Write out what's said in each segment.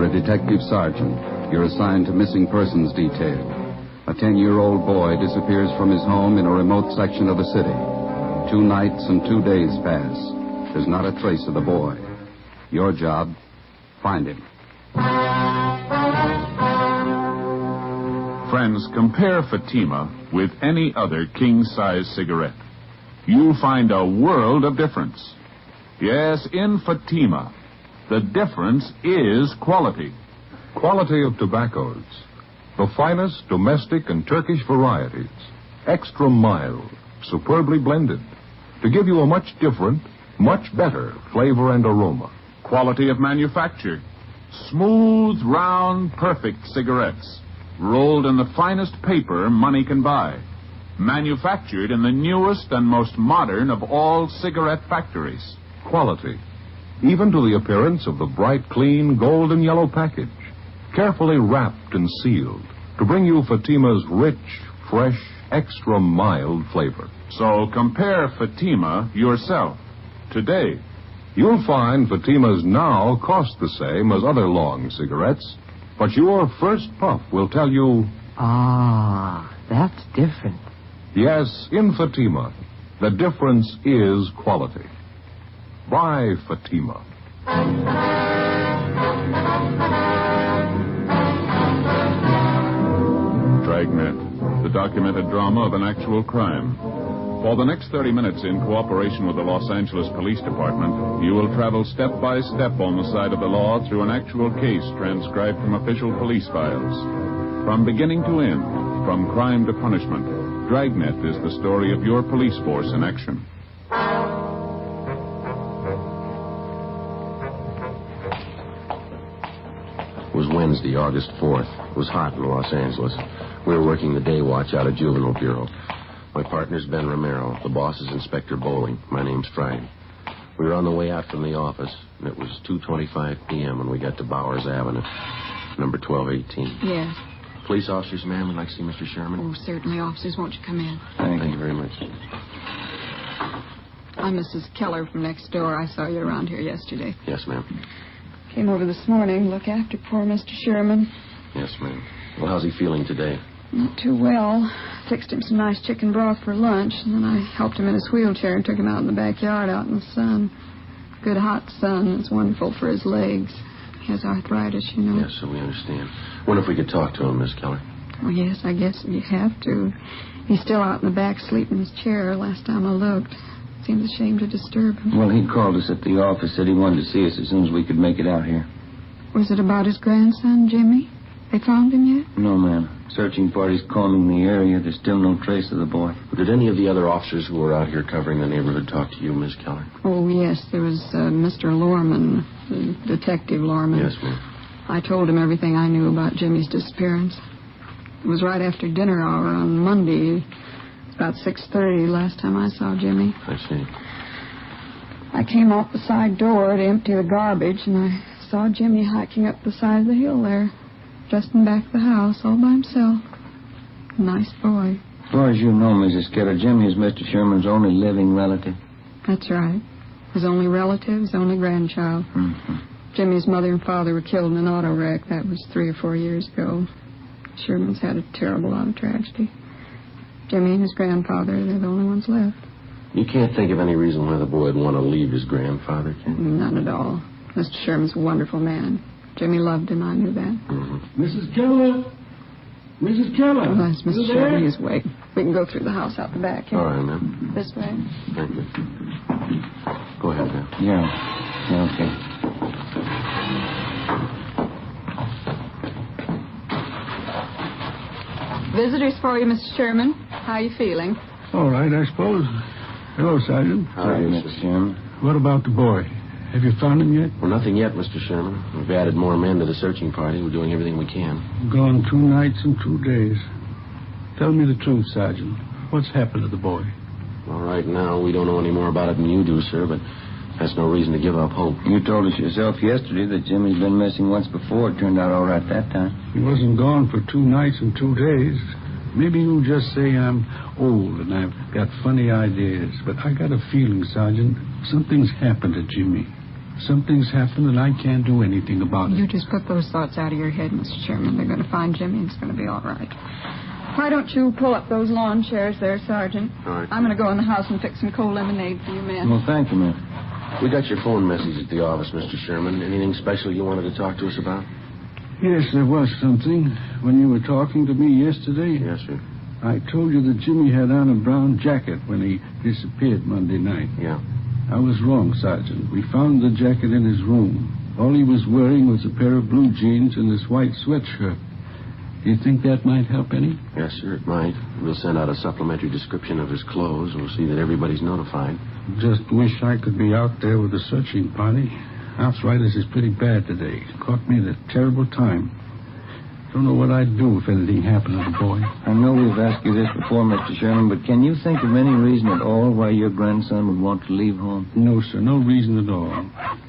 a detective sergeant. You're assigned to missing persons detail. A 10-year-old boy disappears from his home in a remote section of the city. 2 nights and 2 days pass. There's not a trace of the boy. Your job, find him. Friends, compare Fatima with any other king-size cigarette. You'll find a world of difference. Yes, in Fatima, the difference is quality. Quality of tobaccos. The finest domestic and Turkish varieties. Extra mild, superbly blended. To give you a much different, much better flavor and aroma. Quality of manufacture. Smooth, round, perfect cigarettes. Rolled in the finest paper money can buy. Manufactured in the newest and most modern of all cigarette factories. Quality. Even to the appearance of the bright, clean, gold and yellow package. Carefully wrapped and sealed to bring you Fatima's rich, fresh, extra mild flavor. So compare Fatima yourself today. You'll find Fatima's now cost the same as other long cigarettes, but your first puff will tell you... Ah, that's different. Yes, in Fatima, the difference is quality. Buy Fatima. Dragnet, the documented drama of an actual crime. For the next 30 minutes, in cooperation with the Los Angeles Police Department, you will travel step by step on the side of the law through an actual case transcribed from official police files. From beginning to end, from crime to punishment, Dragnet is the story of your police force in action. It was Wednesday, August 4th. It was hot in Los Angeles. We were working the day watch out of Juvenile Bureau. My partner's Ben Romero. The boss is Inspector Bowling. My name's Friday. We were on the way out from the office, and it was 2:25 p.m. when we got to Bowers Avenue, number 1218. Yes. Police officers, ma'am, we'd like to see Mr. Sherman. Oh, certainly, officers. Won't you come in? Thank you very much. I'm Mrs. Keller from next door. I saw you around here yesterday. Yes, ma'am. Came over this morning to look after poor Mr. Sherman. Yes, ma'am. Well, how's he feeling today? Not too well. Fixed him some nice chicken broth for lunch, and then I helped him in his wheelchair and took him out in the backyard out in the sun. Good hot sun. It's wonderful for his legs. He has arthritis, you know. Yes, so we understand. Wonder if we could talk to him, Miss Keller. Oh, yes, I guess you have to. He's still out in the back sleeping in his chair last time I looked. Seems a shame to disturb him. Well, he called us at the office, said he wanted to see us as soon as we could make it out here. Was it about his grandson, Jimmy? They found him yet? No, ma'am. Searching party's combing the area. There's still no trace of the boy. Did any of the other officers who were out here covering the neighborhood talk to you, Miss Keller? Oh, yes. There was Mr. Lorman, Detective Lorman. Yes, ma'am. I told him everything I knew about Jimmy's disappearance. It was right after dinner hour on Monday. About 6:30 last time I saw Jimmy. I see. I came out the side door to empty the garbage, and I saw Jimmy hiking up the side of the hill there, just in back of the house, all by himself. Nice boy. As far as you know, Mrs. Keller, Jimmy is Mr. Sherman's only living relative. That's right. His only relative, his only grandchild. Mm-hmm. Jimmy's mother and father were killed in an auto wreck. That was 3 or 4 years ago. Sherman's had a terrible auto tragedy. Jimmy and his grandfather, they're the only ones left. You can't think of any reason why the boy would want to leave his grandfather, can you? None at all. Mr. Sherman's a wonderful man. Jimmy loved him, I knew that. Mm-hmm. Mrs. Keller? Mrs. Keller? Oh, that's Mr. Sherman. He's awake. We can go through the house out the back here. All right, ma'am. This way. Thank you. Go ahead, ma'am. Yeah, okay. Visitors for you, Mr. Sherman. How are you feeling? All right, I suppose. Hello, Sergeant. Hi, Mr. Sherman. What about the boy? Have you found him yet? Well, nothing yet, Mr. Sherman. We've added more men to the searching party. We're doing everything we can. Gone 2 nights and 2 days. Tell me the truth, Sergeant. What's happened to the boy? Well, right now, we don't know any more about it than you do, sir, but that's no reason to give up hope. You told us yourself yesterday that Jimmy's been missing once before. It turned out all right that time. He wasn't gone for 2 nights and 2 days. Maybe you'll just say I'm old and I've got funny ideas, but I got a feeling, Sergeant, something's happened to Jimmy. Something's happened and I can't do anything about it. You just put those thoughts out of your head, Mr. Sherman. They're going to find Jimmy and it's going to be all right. Why don't you pull up those lawn chairs there, Sergeant? All right. I'm going to go in the house and fix some cold lemonade for you men. Well, thank you, ma'am. We got your phone message at the office, Mr. Sherman. Anything special you wanted to talk to us about? Yes, there was something. When you were talking to me yesterday, Yes, sir. I told you that Jimmy had on a brown jacket when he disappeared Monday night. Yeah. I was wrong, Sergeant. We found the jacket in his room. All he was wearing was a pair of blue jeans and this white sweatshirt. Do you think that might help any? Yes, sir, it might. We'll send out a supplementary description of his clothes. We'll see that everybody's notified. Just wish I could be out there with a searching party. Arthritis is pretty bad today. Caught me at a terrible time. Don't know what I'd do if anything happened to the boy. I know we've asked you this before, Mr. Sherman, but can you think of any reason at all why your grandson would want to leave home? No, sir, no reason at all.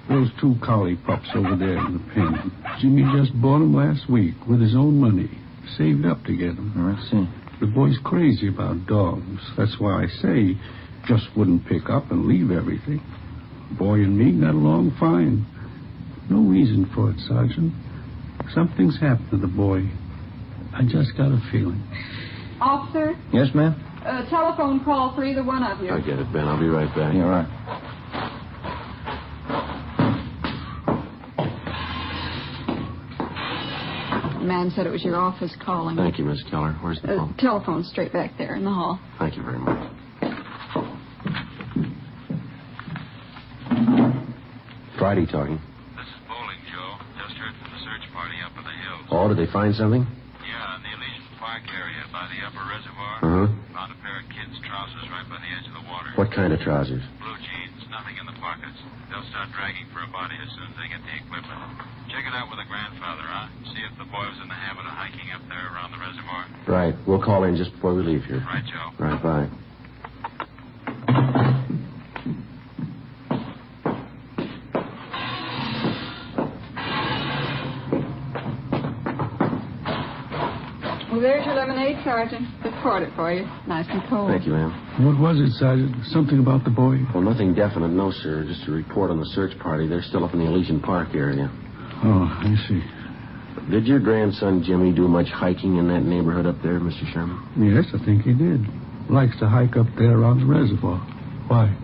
Those 2 collie pups over there in the pen. Jimmy just bought them last week with his own money. Saved up to get them. I see. The boy's crazy about dogs. That's why I say just wouldn't pick up and leave everything. Boy and me got along fine. No reason for it, Sergeant. Something's happened to the boy. I just got a feeling. Officer, Yes, ma'am? a telephone call for either one of you. I get it, Ben. I'll be right back. Yeah, right. The man said it was your office calling. Thank you, Miss Keller. Where's the phone? Telephone's straight back there in the hall. Thank you very much. Friday talking. This is Bowling, Joe. Just heard from the search party up in the hills. Oh, did they find something? Yeah, in the Elysian Park area by the upper reservoir. Uh-huh. Found a pair of kids' trousers right by the edge of the water. What kind of trousers? Blue jeans, nothing in the pockets. They'll start dragging for a body as soon as they get the equipment. Check it out with the grandfather, huh? See if the boy was in the habit of hiking up there around the reservoir. Right. We'll call in just before we leave here. Right, Joe. Right, bye. Well, there's your lemonade, Sergeant. Just poured it for you. Nice and cold. Thank you, ma'am. What was it, Sergeant? Something about the boy? Well, nothing definite, no, sir. Just a report on the search party. They're still up in the Elysian Park area. Oh, I see. Did your grandson Jimmy do much hiking in that neighborhood up there, Mr. Sherman? Yes, I think he did. Likes to hike up there around the reservoir. Why?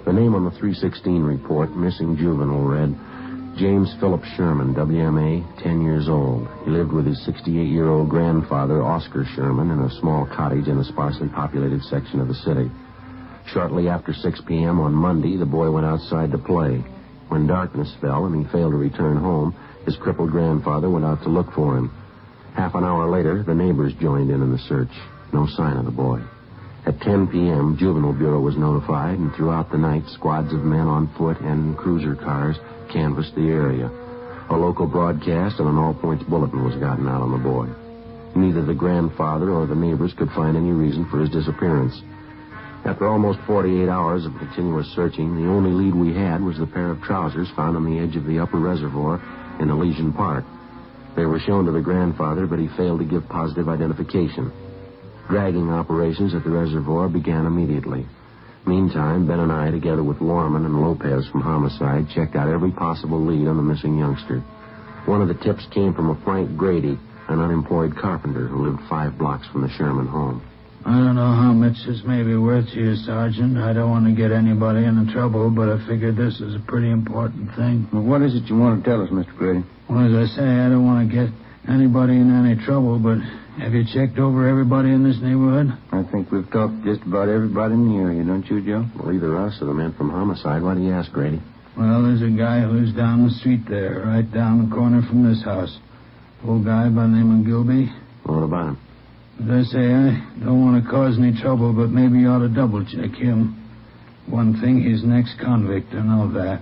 The name on the 316 report, missing juvenile, read James Philip Sherman, WMA, 10 years old. He lived with his 68-year-old grandfather, Oscar Sherman, in a small cottage in a sparsely populated section of the city. Shortly after 6 p.m. on Monday, the boy went outside to play. When darkness fell and he failed to return home, his crippled grandfather went out to look for him. Half an hour later, the neighbors joined in the search. No sign of the boy. At 10 p.m., Juvenile Bureau was notified, and throughout the night, squads of men on foot and cruiser cars canvassed the area. A local broadcast and an all-points bulletin was gotten out on the boy. Neither the grandfather or the neighbors could find any reason for his disappearance. After almost 48 hours of continuous searching, the only lead we had was the pair of trousers found on the edge of the upper reservoir in Elysian Park. They were shown to the grandfather, but he failed to give positive identification. Dragging operations at the reservoir began immediately. Meantime, Ben and I, together with Lorman and Lopez from Homicide, checked out every possible lead on the missing youngster. One of the tips came from a Frank Grady, an unemployed carpenter who lived 5 blocks from the Sherman home. I don't know how much this may be worth to you, Sergeant. I don't want to get anybody into trouble, but I figured this is a pretty important thing. Well, what is it you want to tell us, Mr. Grady? Well, as I say, I don't want to get anybody in any trouble, but have you checked over everybody in this neighborhood? I think we've talked to just about everybody in the area, don't you, Joe? Well, either us or the men from Homicide. Why do you ask, Grady? Well, there's a guy who lives down the street there, right down the corner from this house. Old guy by the name of Gilby. What about him? As I say, I don't want to cause any trouble, but maybe you ought to double-check him. One thing, he's an ex-convict, I know that.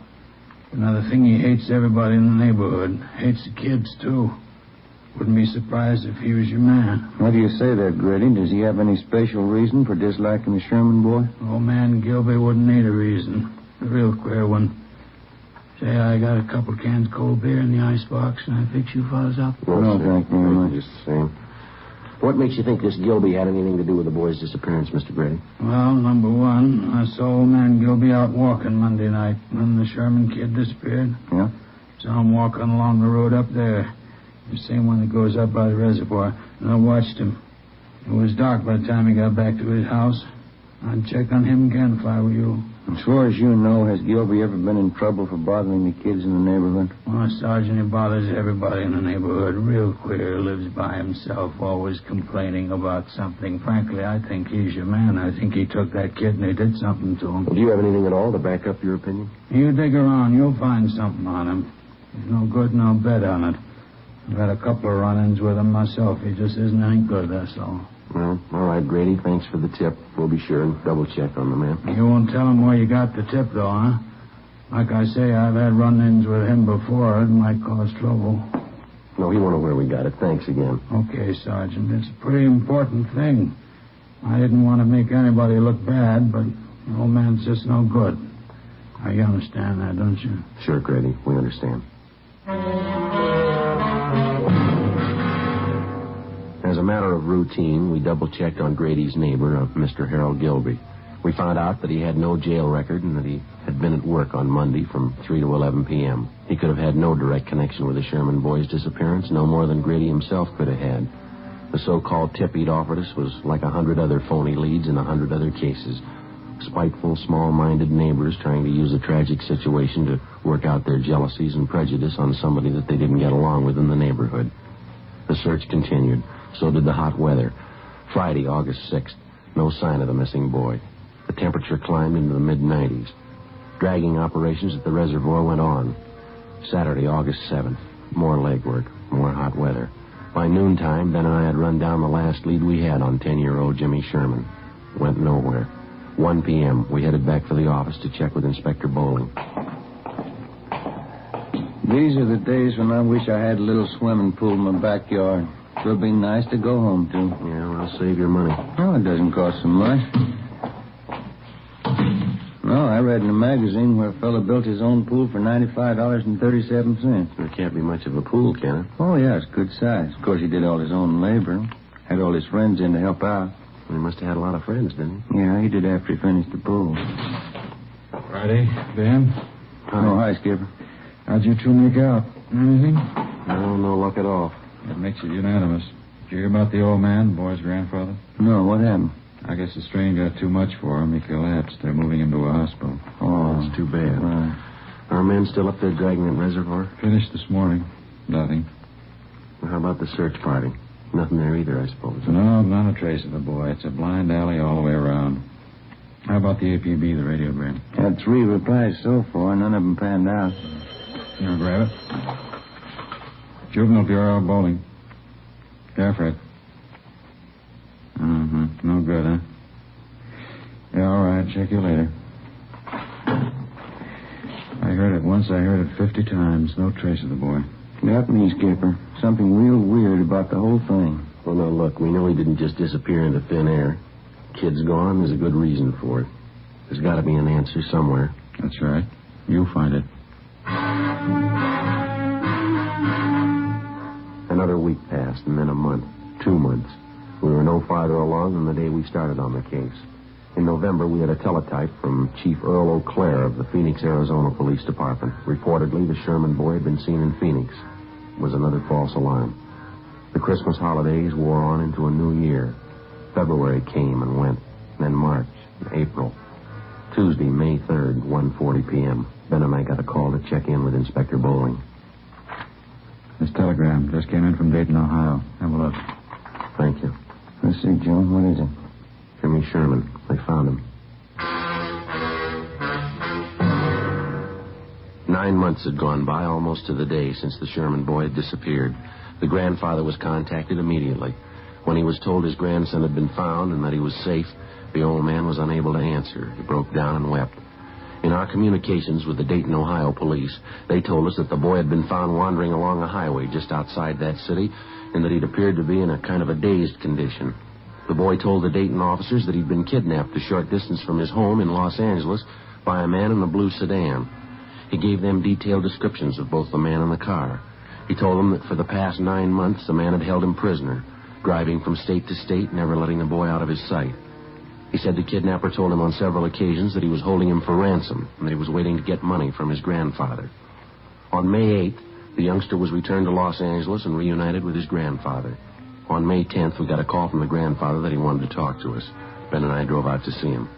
Another thing, he hates everybody in the neighborhood. Hates the kids, too. Wouldn't be surprised if he was your man. What do you say there, Grady? Does he have any special reason for disliking the Sherman boy? Old man Gilby wouldn't need a reason. A real queer one. Say, I got a couple cans of cold beer in the icebox, and I fix you fellas up. No, thank you very much. Just the same. What makes you think this Gilby had anything to do with the boy's disappearance, Mr. Grady? Well, number one, I saw old man Gilby out walking Monday night when the Sherman kid disappeared. Yeah? Saw him walking along the road up there. The same one that goes up by the reservoir. And I watched him. It was dark by the time he got back to his house. I'd check on him again if I were you. As far as you know, has Gilby ever been in trouble for bothering the kids in the neighborhood? Well, Sergeant, he bothers everybody in the neighborhood. Real queer. Lives by himself, always complaining about something. Frankly, I think he's your man. I think he took that kid and he did something to him. Well, do you have anything at all to back up your opinion? You dig around. You'll find something on him. There's no good, no bet on it. I've had a couple of run-ins with him myself. He just isn't any good, that's all. Well, all right, Grady. Thanks for the tip. We'll be sure and double-check on the man. You won't tell him where you got the tip, though, huh? Like I say, I've had run-ins with him before. It might cause trouble. No, he won't know where we got it. Thanks again. Okay, Sergeant. It's a pretty important thing. I didn't want to make anybody look bad, but the old man's just no good. Now, you understand that, don't you? Sure, Grady. We understand. As a matter of routine, we double-checked on Grady's neighbor, Mr. Harold Gilby. We found out that he had no jail record and that he had been at work on Monday from 3 to 11 p.m. He could have had no direct connection with the Sherman boy's disappearance, no more than Grady himself could have had. The so-called tip he'd offered us was like 100 other phony leads in 100 other cases. Spiteful, small-minded neighbors trying to use a tragic situation to work out their jealousies and prejudice on somebody that they didn't get along with in the neighborhood. The search continued. So did the hot weather. Friday, August 6th. No sign of the missing boy. The temperature climbed into the mid-90s. Dragging operations at the reservoir went on. Saturday, August 7th. More legwork. More hot weather. By noontime, Ben and I had run down the last lead we had on 10-year-old Jimmy Sherman. Went nowhere. 1 p.m., we headed back for the office to check with Inspector Bowling. These are the days when I wish I had a little swimming pool in my backyard. It would be nice to go home to. Yeah, well, save your money. Oh, it doesn't cost so much. No, I read in a magazine where a fellow built his own pool for $95.37. There can't be much of a pool, can it? Oh, yeah, it's good size. Of course, he did all his own labor. Had all his friends in to help out. He must have had a lot of friends, didn't he? Yeah, he did after he finished the pool. Friday, Ben? Hi. Oh, hi, Skipper. How'd you two make out? Anything? No luck at all. That makes it unanimous. Did you hear about the old man, the boy's grandfather? No, what happened? I guess the strain got too much for him. He collapsed. They're moving him to a hospital. Oh, that's too bad. Right. Our men still up there dragging that reservoir? Finished this morning. Nothing. Well, how about the search party? Nothing there either, I suppose. No, not a trace of the boy. It's a blind alley all the way around. How about the APB, the radiogram? Had 3 replies so far. None of them panned out. You want to grab it? Juvenile Bureau, Bowling. Yeah, Fred. No good, huh? Yeah, all right. Check you later. I heard it once. I heard it 50 times. No trace of the boy. Got me, Skipper. Something real weird about the whole thing. Well, now, look, we know he didn't just disappear into thin air. Kid's gone. There's a good reason for it. There's got to be an answer somewhere. That's right. You'll find it. Another week passed, and then a month. 2 months. We were no farther along than the day we started on the case. In November, we had a teletype from Chief Earl O'Clair of the Phoenix, Arizona Police Department. Reportedly, the Sherman boy had been seen in Phoenix. It was another false alarm. The Christmas holidays wore on into a new year. February came and went. Then March, and April. Tuesday, May 3rd, 1:40 p.m. Ben and I got a call to check in with Inspector Bowling. This telegram just came in from Dayton, Ohio. Have a look. Thank you. Let's see, Joe. What is it? Jimmy Sherman. They found him. 9 months had gone by, almost to the day, since the Sherman boy had disappeared. The grandfather was contacted immediately. When he was told his grandson had been found and that he was safe, the old man was unable to answer. He broke down and wept. In our communications with the Dayton, Ohio police, they told us that the boy had been found wandering along a highway just outside that city and that he'd appeared to be in a kind of a dazed condition. The boy told the Dayton officers that he'd been kidnapped a short distance from his home in Los Angeles by a man in a blue sedan. He gave them detailed descriptions of both the man and the car. He told them that for the past 9 months, the man had held him prisoner, driving from state to state, never letting the boy out of his sight. He said the kidnapper told him on several occasions that he was holding him for ransom and that he was waiting to get money from his grandfather. On May 8th, the youngster was returned to Los Angeles and reunited with his grandfather. On May 10th, we got a call from the grandfather that he wanted to talk to us. Ben and I drove out to see him.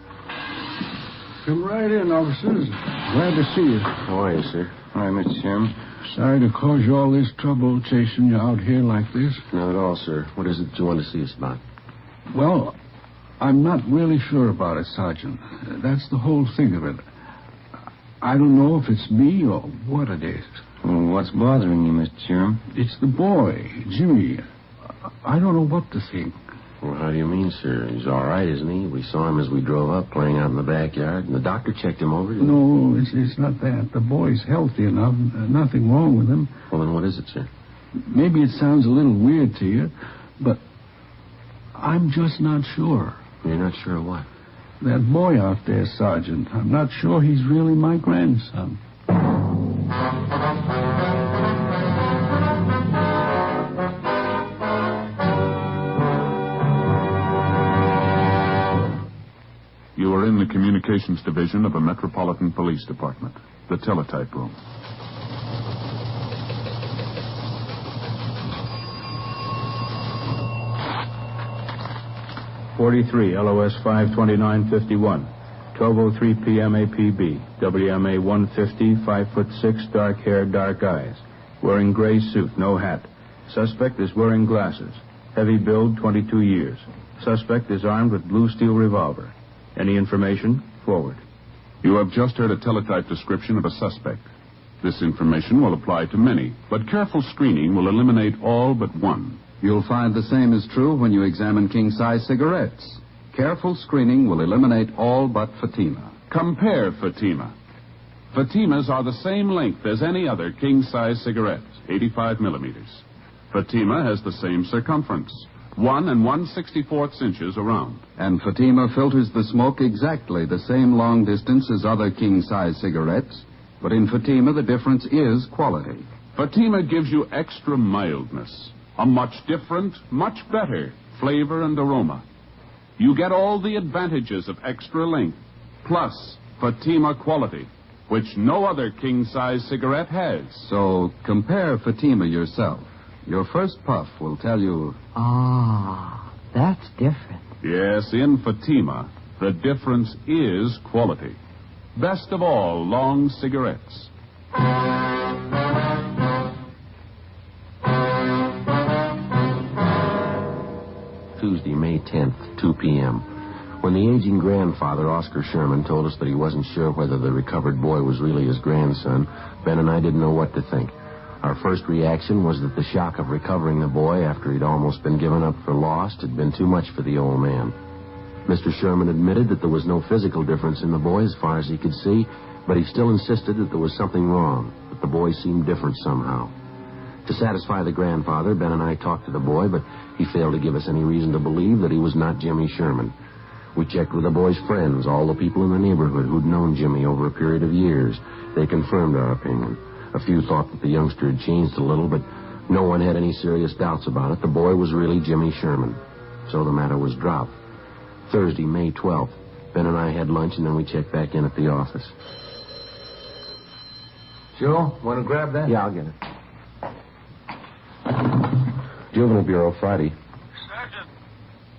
Come right in, officers. Glad to see you. How are you, sir? Hi, Mr. Chairman. Sorry to cause you all this trouble chasing you out here like this. Not at all, sir. What is it you want to see us about? Well, I'm not really sure about it, Sergeant. That's the whole thing of it. I don't know if it's me or what it is. Well, what's bothering you, Mr. Chairman? It's the boy, Jimmy. I don't know what to think. Well, how do you mean, sir? He's all right, isn't he? We saw him as we drove up, playing out in the backyard, and the doctor checked him over. No, it's not that. The boy's healthy enough. Nothing wrong with him. Well, then what is it, sir? Maybe it sounds a little weird to you, but I'm just not sure. You're not sure of what? That boy out there, Sergeant. I'm not sure he's really my grandson. You are in the Communications Division of a Metropolitan Police Department, the teletype room. .43 LOS 52951, 12:03 p.m. APB, WMA 150, 5'6", dark hair, dark eyes, wearing gray suit, no hat. Suspect is wearing glasses. Heavy build, 22 years. Suspect is armed with blue steel revolver. Any information? Forward. You have just heard a teletype description of a suspect. This information will apply to many, but careful screening will eliminate all but one. You'll find the same is true when you examine king-size cigarettes. Careful screening will eliminate all but Fatima. Compare Fatima. Fatimas are the same length as any other king-size cigarette, 85 millimeters. Fatima has the same circumference, 1 1/64 inches around. And Fatima filters the smoke exactly the same long distance as other king-size cigarettes. But in Fatima, the difference is quality. Fatima gives you extra mildness, a much different, much better flavor and aroma. You get all the advantages of extra length, plus Fatima quality, which no other king-size cigarette has. So compare Fatima yourself. Your first puff will tell you... Ah, that's different. Yes, in Fatima, the difference is quality. Best of all, long cigarettes. Tuesday, May 10th, 2 p.m. When the aging grandfather, Oscar Sherman, told us that he wasn't sure whether the recovered boy was really his grandson, Ben and I didn't know what to think. Our first reaction was that the shock of recovering the boy after he'd almost been given up for lost had been too much for the old man. Mr. Sherman admitted that there was no physical difference in the boy as far as he could see, but he still insisted that there was something wrong, that the boy seemed different somehow. To satisfy the grandfather, Ben and I talked to the boy, but he failed to give us any reason to believe that he was not Jimmy Sherman. We checked with the boy's friends, all the people in the neighborhood who'd known Jimmy over a period of years. They confirmed our opinion. A few thought that the youngster had changed a little, but no one had any serious doubts about it. The boy was really Jimmy Sherman. So the matter was dropped. Thursday, May 12th, Ben and I had lunch, and then we checked back in at the office. Joe, want to grab that? Yeah, I'll get it. Juvenile Bureau, Friday. Sergeant,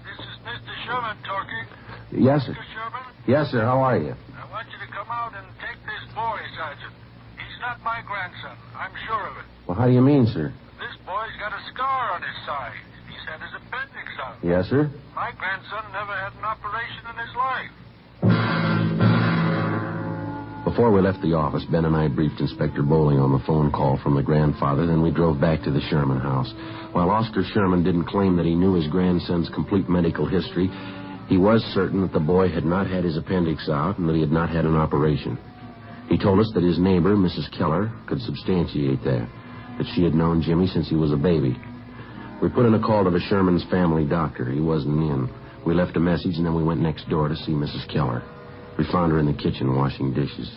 this is Mr. Sherman talking. Yes, sir. Mr. Sherman? Yes, sir. How are you? I want you to come out and take this boy, Sergeant. He's not my grandson. I'm sure of it. Well, how do you mean, sir? This boy's got a scar on his side. He's had his appendix out. Yes, sir. My grandson never had an operation in his life. Before we left the office, Ben and I briefed Inspector Bowling on the phone call from the grandfather, then we drove back to the Sherman house. While Oscar Sherman didn't claim that he knew his grandson's complete medical history, he was certain that the boy had not had his appendix out and that he had not had an operation. He told us that his neighbor, Mrs. Keller, could substantiate that she had known Jimmy since he was a baby. We put in a call to the Sherman's family doctor. He wasn't in. We left a message, and then we went next door to see Mrs. Keller. We found her in the kitchen washing dishes.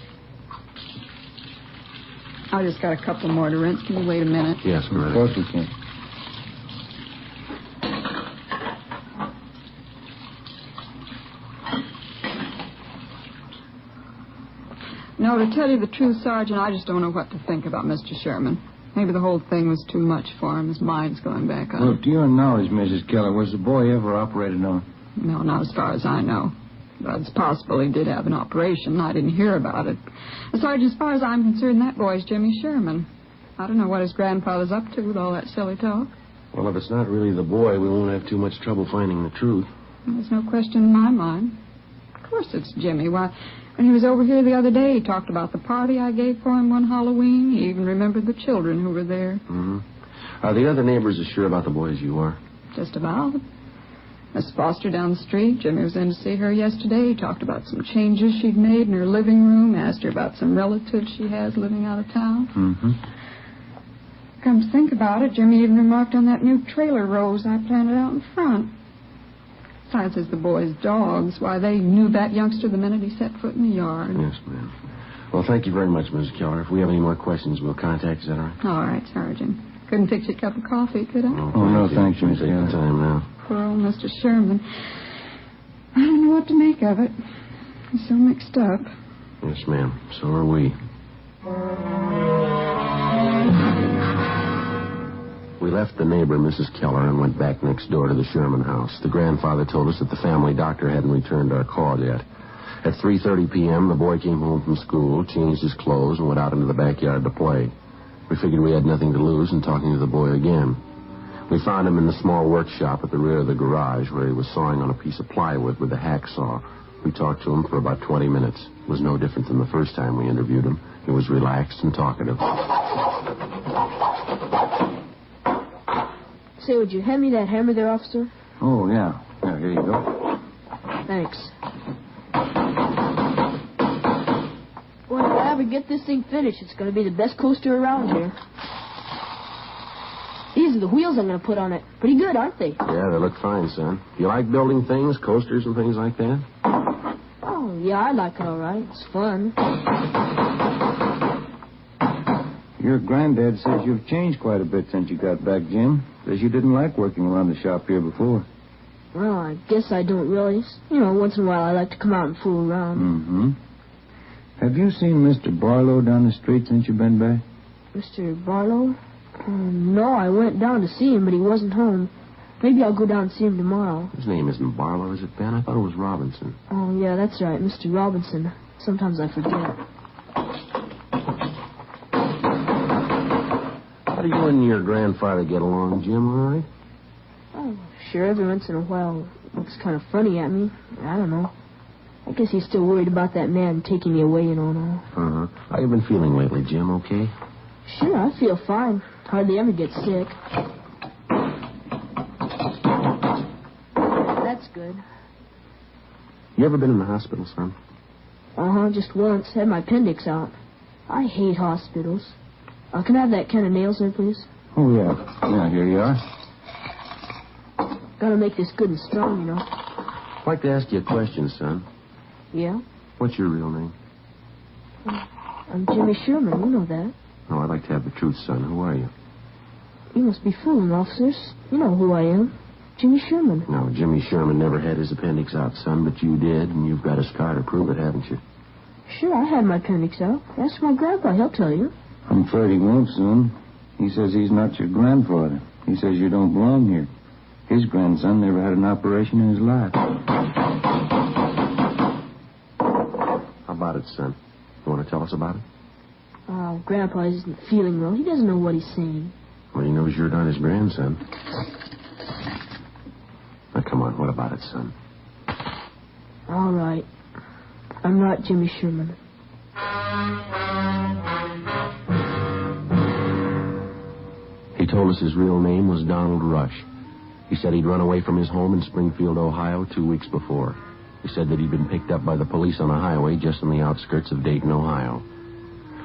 I just got a couple more to rinse. Can you wait a minute? Yes, Loretta. Of course we can. No, to tell you the truth, Sergeant, I just don't know what to think about Mr. Sherman. Maybe the whole thing was too much for him. His mind's going back on. Well, to your knowledge, Mrs. Keller, was the boy ever operated on? No, not as far as I know. But it's possible he did have an operation. I didn't hear about it. Sergeant, as far as I'm concerned, that boy's Jimmy Sherman. I don't know what his grandfather's up to with all that silly talk. Well, if it's not really the boy, we won't have too much trouble finding the truth. There's no question in my mind. Of course it's Jimmy. Why, when he was over here the other day, he talked about the party I gave for him one Halloween. He even remembered the children who were there. Mm-hmm. Are the other neighbors as sure about the boy as you are? Just about. Miss Foster down the street, Jimmy was in to see her yesterday. He talked about some changes she'd made in her living room, asked her about some relatives she has living out of town. Mm-hmm. Come to think about it, Jimmy even remarked on that new trailer rose I planted out in front. Besides, as the boys' dogs, why, they knew that youngster the minute he set foot in the yard. Yes, ma'am. Well, thank you very much, Mrs. Keller. If we have any more questions, we'll contact you. Is that all right? All right, Sergeant. Couldn't fix you a cup of coffee, could I? No, thank you, Miss Take Keller. the time now. Poor old Mr. Sherman. I don't know what to make of it. He's so mixed up. Yes, ma'am. So are we. We left the neighbor, Mrs. Keller, and went back next door to the Sherman house. The grandfather told us that the family doctor hadn't returned our call yet. At 3:30 p.m., the boy came home from school, changed his clothes, and went out into the backyard to play. We figured we had nothing to lose in talking to the boy again. We found him in the small workshop at the rear of the garage where he was sawing on a piece of plywood with a hacksaw. We talked to him for about 20 minutes. It was no different than the first time we interviewed him. He was relaxed and talkative. Say, would you hand me that hammer there, officer? Oh, yeah. Yeah, here you go. Thanks. Well, if I ever get this thing finished, it's going to be the best coaster around here. These are the wheels I'm going to put on it. Pretty good, aren't they? Yeah, they look fine, son. Do you like building things, coasters and things like that? Oh, yeah, I like it all right. It's fun. Your granddad says you've changed quite a bit since you got back, Jim. Says you didn't like working around the shop here before. Well, I guess I don't really. You know, once in a while I like to come out and fool around. Mm-hmm. Have you seen Mr. Barlow down the street since you've been back? Mr. Barlow? No, I went down to see him, but he wasn't home. Maybe I'll go down and see him tomorrow. His name isn't Barlow, is it, Ben? I thought it was Robinson. Oh, yeah, that's right, Mr. Robinson. Sometimes I forget. How do you and your grandfather get along, Jim, all right? Oh, sure, every once in a while looks kind of funny at me. I don't know. I guess he's still worried about that man taking me away, you know, and all. Uh-huh. How you been feeling lately, Jim, okay? Sure, I feel fine. Hardly ever get sick. That's good. You ever been in the hospital, son? Uh-huh, just once. Had my appendix out. I hate hospitals. Can I have that can of nails there, please? Oh, yeah. Yeah, here you are. Gotta make this good and strong, you know. I'd like to ask you a question, son. Yeah? What's your real name? I'm Jimmy Sherman. You know that. Oh, I'd like to have the truth, son. Who are you? You must be fooling, officers. You know who I am. Jimmy Sherman. No, Jimmy Sherman never had his appendix out, son, but you did, and you've got a scar to prove it, haven't you? Sure, I had my appendix out. Ask my grandpa. He'll tell you. I'm afraid he won't soon. He says he's not your grandfather. He says you don't belong here. His grandson never had an operation in his life. How about it, son? You want to tell us about it? Oh, Grandpa isn't feeling well. He doesn't know what he's saying. Well, he knows you're not his grandson. Now, come on. What about it, son? All right. I'm not Jimmy Sherman. He told us his real name was Donald Rush. He said he'd run away from his home in Springfield, Ohio, 2 weeks before. He said that he'd been picked up by the police on a highway just on the outskirts of Dayton, Ohio.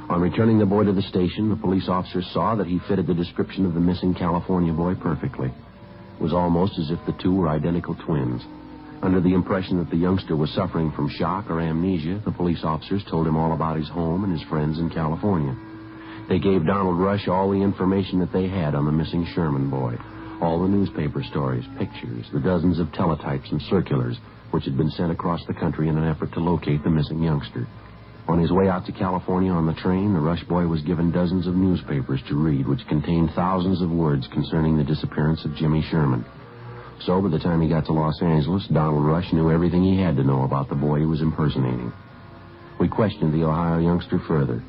On returning the boy to the station, the police officer saw that he fitted the description of the missing California boy perfectly. It was almost as if the two were identical twins. Under the impression that the youngster was suffering from shock or amnesia, the police officers told him all about his home and his friends in California. They gave Donald Rush all the information that they had on the missing Sherman boy, all the newspaper stories, pictures, the dozens of teletypes and circulars which had been sent across the country in an effort to locate the missing youngster. On his way out to California on the train, the Rush boy was given dozens of newspapers to read, which contained thousands of words concerning the disappearance of Jimmy Sherman. So by the time he got to Los Angeles, Donald Rush knew everything he had to know about the boy he was impersonating. We questioned the Ohio youngster further.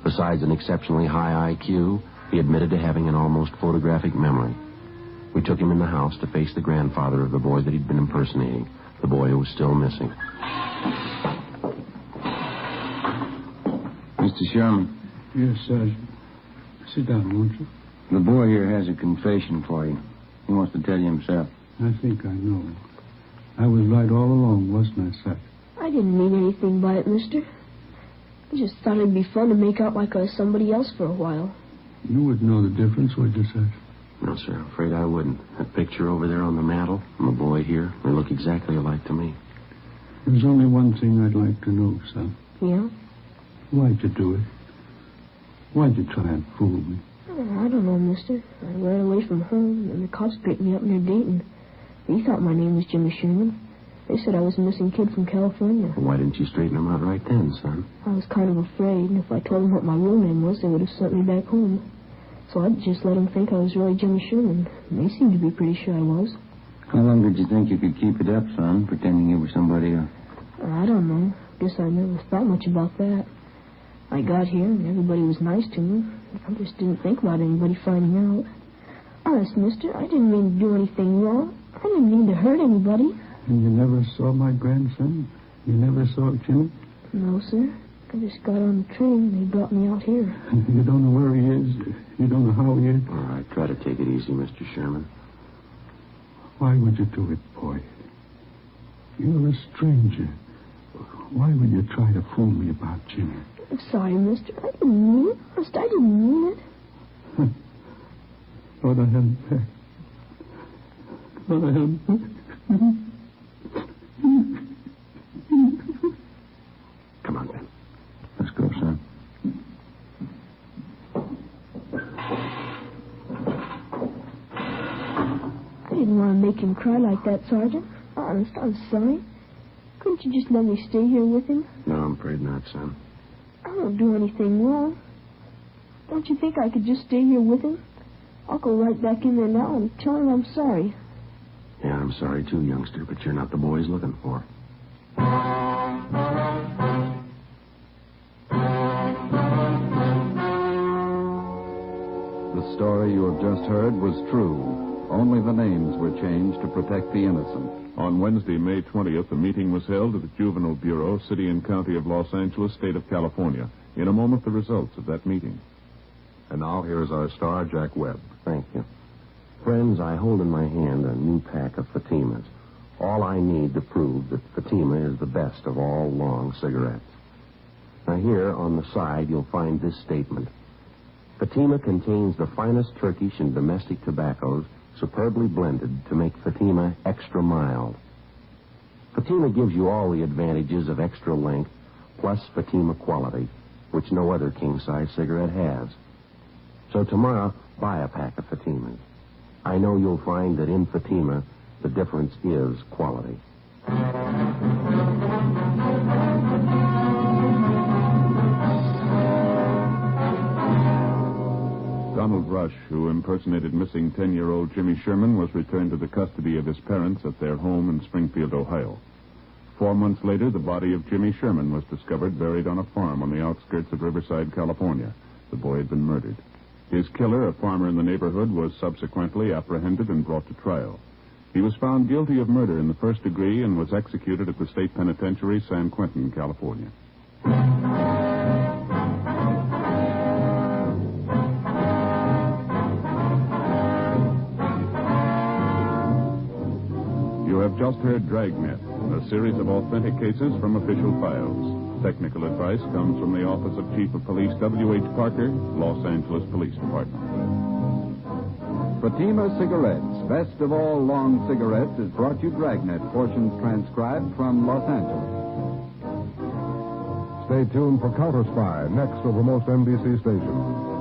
Besides an exceptionally high IQ, he admitted to having an almost photographic memory. We took him in the house to face the grandfather of the boy that he'd been impersonating, the boy who was still missing. Mr. Sherman. Yes, Sergeant. Sit down, won't you? The boy here has a confession for you. He wants to tell you himself. I think I know. I was right all along, wasn't I, Sergeant? I didn't mean anything by it, mister. I just thought it'd be fun to make out like I was somebody else for a while. You wouldn't know the difference, would you, Sergeant? No, sir. I'm afraid I wouldn't. That picture over there on the mantel and the boy here, they look exactly alike to me. There's only one thing I'd like to know, son. Yeah? Why'd you do it? Why'd you try and fool me? I don't know, mister. I ran away from home, and the cops picked me up near Dayton. They thought my name was Jimmy Sherman. They said I was a missing kid from California. Well, why didn't you straighten them out right then, son? I was kind of afraid, and if I told them what my real name was, they would have sent me back home. So I just let them think I was really Jimmy Sherman. They seemed to be pretty sure I was. How long did you think you could keep it up, son, pretending you were somebody else? I don't know. Guess I never thought much about that. I got here, and everybody was nice to me. I just didn't think about anybody finding out. Honest, mister, I didn't mean to do anything wrong. I didn't mean to hurt anybody. And you never saw my grandson? You never saw Jimmy? No, sir. I just got on the train and they brought me out here. You don't know where he is? You don't know how he is? All right, try to take it easy, Mr. Sherman. Why would you do it, boy? You're a stranger. Why would you try to fool me about Jimmy? I'm sorry, mister. I didn't mean it. Honest, I didn't mean it. Thought I had back. Thought I had back. Come on, Ben. Let's go, son. I didn't want to make him cry like that, Sergeant. Honest, I'm sorry. Couldn't you just let me stay here with him? No, I'm afraid not, son. I won't do anything wrong. Don't you think I could just stay here with him? I'll go right back in there now and tell him I'm sorry. Yeah, I'm sorry too, youngster, but you're not the boy he's looking for. The story you have just heard was true. Only the names were changed to protect the innocent. On Wednesday, May 20th, a meeting was held at the Juvenile Bureau, City and County of Los Angeles, State of California. In a moment, the results of that meeting. And now here's our star, Jack Webb. Thank you. Friends, I hold in my hand a new pack of Fatimas. All I need to prove that Fatima is the best of all long cigarettes. Now here, on the side, you'll find this statement. Fatima contains the finest Turkish and domestic tobaccos, superbly blended to make Fatima extra mild. Fatima gives you all the advantages of extra length, plus Fatima quality, which no other king-size cigarette has. So tomorrow, buy a pack of Fatimas. I know you'll find that in Fatima, the difference is quality. Donald Rush, who impersonated missing 10-year-old Jimmy Sherman, was returned to the custody of his parents at their home in Springfield, Ohio. 4 months later, the body of Jimmy Sherman was discovered buried on a farm on the outskirts of Riverside, California. The boy had been murdered. His killer, a farmer in the neighborhood, was subsequently apprehended and brought to trial. He was found guilty of murder in the first degree and was executed at the state penitentiary, San Quentin, California. You have just heard Dragnet, a series of authentic cases from official files. Technical advice comes from the Office of Chief of Police W.H. Parker, Los Angeles Police Department. Fatima Cigarettes, best of all long cigarettes, is brought you Dragnet, portions transcribed from Los Angeles. Stay tuned for Counter Spy, next over most NBC stations.